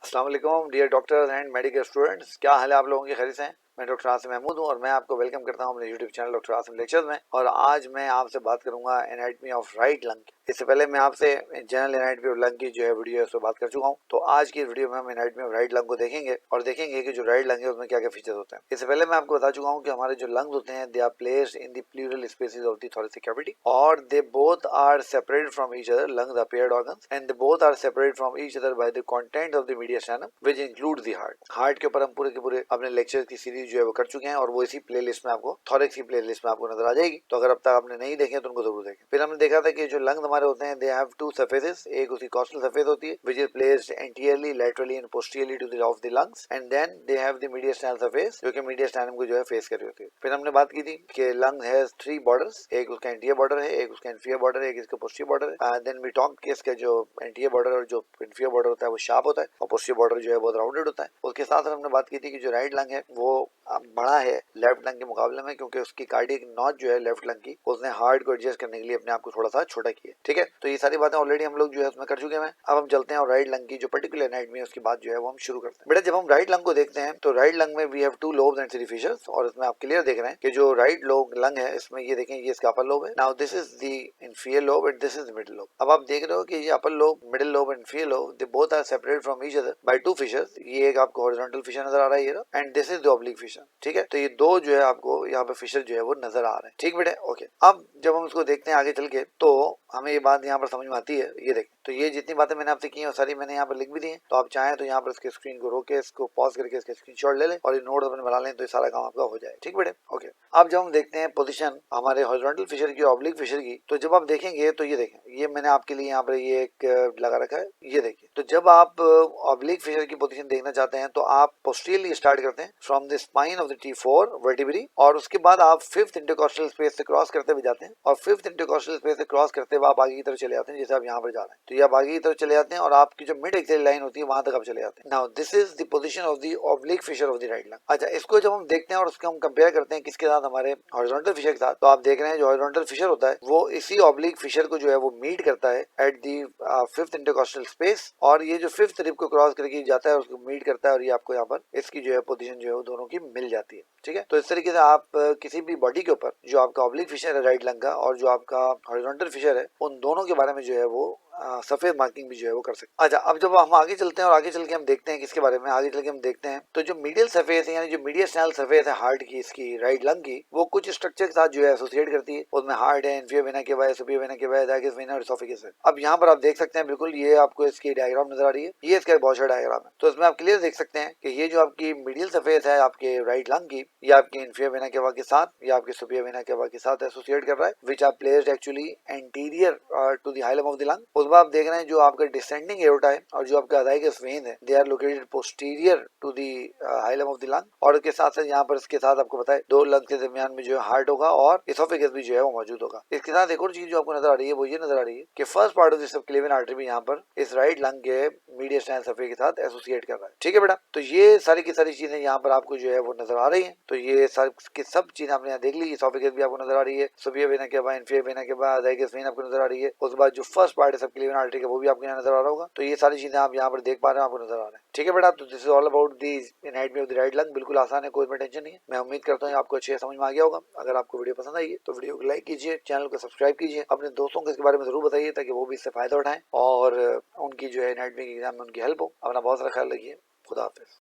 अस्सलाम वालेकुम dear doctors and medical students, क्या हाल है आप लोगों की? खैरियत से हैं? मैं डॉक्टर आसिम महमूद हूं और मैं आपको वेलकम करता हूं अपने YouTube channel doctor Asim lectures में। और आज मैं आपसे बात करूंगा एनाटॉमी ऑफ राइट लंग। इससे पहले मैं आपसे जनरल एनाटॉमी ऑफ लंग की जो है वीडियो है उस पर बात कर चुका हूं। तो आज की वीडियो में हम एनाटॉमी ऑफ राइट लंग को देखेंगे और देखेंगे कि जो राइट लंग है उसमें क्या क्या फीचर्स होते हैं। इससे पहले मैं आपको बता चुका हूँ कि हमारे जो लंग्स होते हैं they are placed in the pleural spaces of the thoracic cavity और they both are separated from each other. Lungs are paired organs and they both are separated from each other by the content of the mediastinum which include the heart के ऊपर हम पूरे के पूरे अपने lecture की series जो है वो कर चुके हैं और वो इसी प्लेलिस्ट में आपको थॉरेक्स की प्लेलिस्ट में आपको नजर आ जाएगी। तो अगर अब तक आपने नहीं देखे तो उनको जरूर देखें। फिर हमने देखा था कि जो लंग हमारे होते हैं दे हैव टू सरफेसेस। एक उसकी कॉस्टल सरफेस होती है which is placed anteriorly, laterally and posteriorly to the of the lungs and then they have the mediastinal surface जो कि मीडियस्टाइनम को जो है फेस कर रही होती है। फिर हमने बात की थी कि लंग हैज थ्री बॉर्डर्स, एक उसका एंटीरियर बॉर्डर है, एक उसका इंफीरियर बॉर्डर है, एक इसका पोस्टीरियर बॉर्डर है। देन वी टॉक कि इसका जो एंटीरियर बॉर्डर और जो इंफीरियर बॉर्डर होता है वो शार्प होता है और पोस्टीरियर बॉर्डर जो है बहुत राउंडेड होता है। उसके साथ हमने बात की थी कि जो राइट लंग है वो बड़ा है लेफ्ट लंग के मुकाबले में, क्योंकि उसकी कार्डियक नॉच जो है लेफ्ट लंग की उसने हार्ट को एडजस्ट करने के लिए अपने आप को थोड़ा सा छोटा किया। ठीक है, तो ये सारी बातें ऑलरेडी हम लोग जो है उसमें कर चुके हैं। अब हम चलते हैं और राइट लंग की जो पर्टिकुलर एनाटॉमी है उसकी बात जो है वो हम शुरू करते हैं। बेटा जब हम राइट लंग को देखते हैं तो राइट लंग में we have two lobes and three fissures और इसमें आप क्लियर देख रहे हैं कि जो राइट लोब लंग है इसमें ये देखें ये इसका अपर लोब है। Now this is the inferior lobe and this is the middle lobe. अब आप देख रहे हो कि ये upper lobe, middle lobe and inferior lobe they both are separated from each other by two fissures. ये एक आपको हॉरिजॉन्टल फिशर नजर आ रहा है ये and this is the oblique fissure. ठीक है, तो ये दो जो है आपको यहाँ पे फिशर जो है वो नजर आ रहे हैं। ठीक बेटे, ओके। अब जब हम इसको देखते हैं आगे चल के तो हमें ये बात यहाँ पर समझ में आती है। ये देखें, तो ये जितनी बातें मैंने आपसे की हैं सारी मैंने यहाँ पर लिख भी दी हैं। तो आप चाहें तो यहाँ पर इसके स्क्रीन को रोक के इसको पॉज करके इसके स्क्रीनशॉट ले लें और ये नोट्स अपने बना लें तो ये सारा काम आपका हो जाए। ठीक बेटे, ओके। अब जब हम देखते हैं पोजीशन हमारे हॉरिजॉन्टल फिशर की, ऑब्लिक फिशर की, तो जब आप देखेंगे तो ये देखें, ये मैंने आपके लिए यहाँ पर ये एक लगा रखा है। ये देखिए, तो जब आप ऑब्लिक फिशर की पोजीशन देखना चाहते हैं तो आप पोस्टीरियरली स्टार्ट करते हैं from the spine of the T4 vertebrae और उसके बाद आप फिफ्थ इंटरकॉस्टल स्पेस से क्रॉस करते हुए जाते हैं और फिफ्थ इंटरकॉस्टल स्पेस से क्रॉस करते हुए आप आगे की तरफ चले जाते हैं। जैसे आप यहाँ पर जा रहे हैं तो ये आप आगे की तरफ चले जाते हैं और आपकी जो मिड एक्सियल लाइन होती है वहां तक आप चले जाते हैं। Now this is the position of the oblique fissure of the right lung. अच्छा, इसको जब हम देखते हैं और उसको हम कंपेयर करते हैं किसके साथ, हमारे हॉरिजॉन्टल फिशर के साथ, तो आप देख रहे हैं जो हॉरिजॉन्टल फिशर होता है वो इसी ऑब्लिक फिशर को जो है वो मीट करता है at the fifth intercostal space और ये जो फिफ्थ रिब को क्रॉस करके जाता है उसको मीट करता है और ये आपको यहाँ पर इसकी जो है पोजीशन जो है वो दोनों की मिल जाती है। ठीक है, तो इस तरीके से आप किसी भी बॉडी के ऊपर जो आपका ऑब्लिक फिशर है राइट लंग का और जो आपका हॉरिजॉन्टल फिशर है उन दोनों के बारे में जो है वो सफेद मार्किंग भी जो है वो कर सकते हैं। अच्छा, अब जब हम आगे चलते हैं और आगे चल के हम देखते हैं किसके बारे में, आगे चल के हम देखते हैं तो जो मीडियल सरफेस है यानी जो मीडियस्टाइनल सरफेस है हार्ट की, इसकी राइट लंग की, वो कुछ स्ट्रक्चर के साथ जो है एसोसिएट करती है। उसमें हार्ट है, इंफीरियर वेना केवा है, सुपीरियर वेना केवा है, जाइगस वेना और एसोफेगस है। अब यहाँ पर आप देख सकते हैं बिल्कुल ये आपको इसकी डायग्राम नजर आ रही है, ये इसका बॉशर डायग्राम है। तो इसमें आप क्लियर देख सकते हैं कि ये जो आपकी मीडियल सरफेस है आपके राइट लंग की, ये आपके इंफीरियर वेना केवा के साथ या आपके सुपीरियर वेना केवा के साथ एसोसिएट कर रहा है, which are placed actually anterior to the hilum of the lung. उसमें आप देख रहे हैं जो आपका डिसेंडिंग एओर्टा है और जो आपका अदाइगस वेन है they are located posterior to the hilum of the lung और उसके साथ साथ यहाँ पर इसके साथ आपको पता है दो लंग के दरमियान में जो है हार्ट होगा और एसोफेगस भी जो है वो मौजूद होगा। इसके साथ एक और चीज जो आपको नजर आ रही है वो ये नजर आ रही है कि first part of the subclavian artery भी यहाँ पर इस राइट लंग के मीडियस्टाइनल सरफेस के साथ एसोसिएट कर रहा है। ठीक है बेटा, तो ये सारी की सारी चीजें यहाँ पर आपको जो है वो नजर आ रही है। तो ये सब चीजें आपने यहाँ देख ली। एसोफेगस भी आपको नजर आ रही है, superior vena cava, inferior vena cava, azygos when आपको नजर आ रही है। उसके बाद जो फर्स्ट पार्ट है सबक्लेवियन आर्टरी का वो भी आपको यहाँ नजर आ रहा होगा। तो ये सारी चीजें आप यहाँ पर देख पा रहे हैं, आपको नजर आ रहे हैं। ठीक है बेटा, तो this is all about the anatomy of the right lung. बिल्कुल आसान है, कोई टेंशन नहीं है। मैं उम्मीद करता हूँ आपको अच्छे से समझ में आ गया होगा। अगर आपको वीडियो पसंद आई है तो वीडियो को लाइक कीजिए, चैनल को सब्सक्राइब कीजिए, अपने दोस्तों को इसके बारे में जरूर बताइए ताकि वो भी इससे फायदा उठाएं और उनकी जो है एनाटॉमी के एग्जाम में उनकी हेल्प हो। अपना बहुत सारा ख्याल रखिए। खुदा हाफिज।